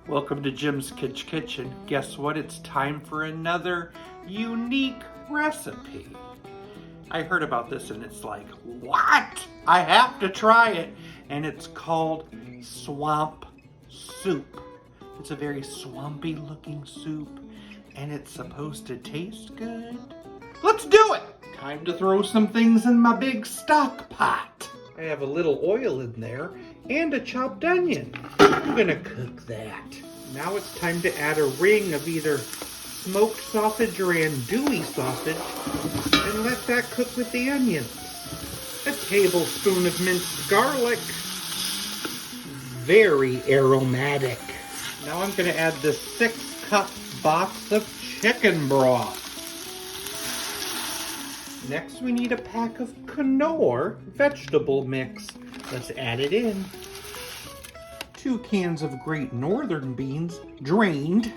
Welcome to Jim's Kitchen. Guess what? It's time for another unique recipe. I heard about this and it's like, what? I have to try it. And it's called swamp soup. It's a very swampy looking soup and it's supposed to taste good. Let's do it! Time to throw some things in my big stock pot. I have a little oil in there and a chopped onion. I'm gonna cook that. Now it's time to add a ring of either smoked sausage or andouille sausage and let that cook with the onions. A tablespoon of minced garlic. Very aromatic. Now I'm gonna add the 6-cup box of chicken broth. Next we need a pack of Knorr vegetable mix. Let's add it in. 2 cans of Great Northern beans, drained.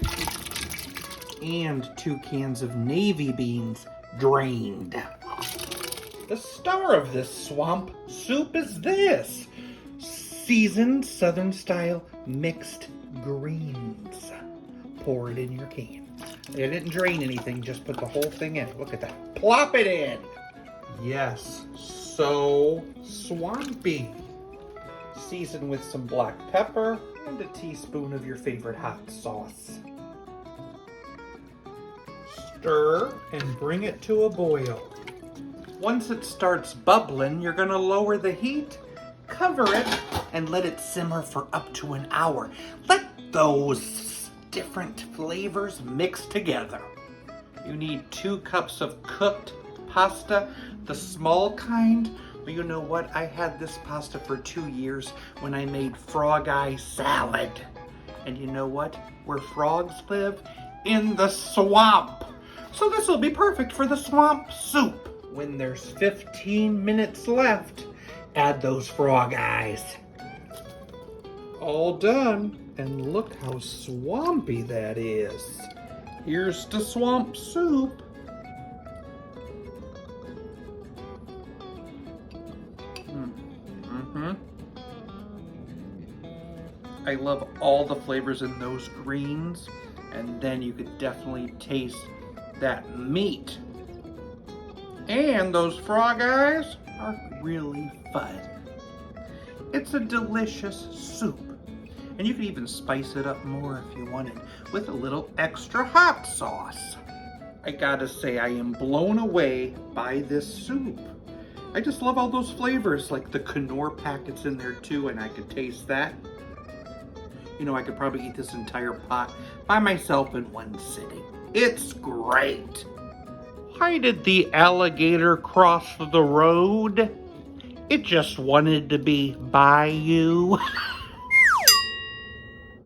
And 2 cans of navy beans, drained. The star of this swamp soup is this. Seasoned Southern style mixed greens. Pour it in your can. I didn't drain anything, just put the whole thing in. Look at that. Plop it in. Yes, so swampy. Season with some black pepper and a teaspoon of your favorite hot sauce. Stir and bring it to a boil. Once it starts bubbling, you're gonna lower the heat, cover it, and let it simmer for up to an hour. Let those different flavors mix together. You need 2 cups of cooked pasta, the small kind. Well, you know what? I had this pasta for 2 years when I made frog eye salad. And you know what? Where frogs live? In the swamp. So this will be perfect for the swamp soup. When there's 15 minutes left, add those frog eyes. All done. And look how swampy that is. Here's the swamp soup. I love all the flavors in those greens. And then you could definitely taste that meat. And those frog eyes are really fun. It's a delicious soup. And you could even spice it up more if you wanted with a little extra hot sauce. I gotta say, I am blown away by this soup. I just love all those flavors, like the Knorr packets in there too, and I could taste that. You know, I could probably eat this entire pot by myself in one sitting. It's great. Why did the alligator cross the road? It just wanted to be by you.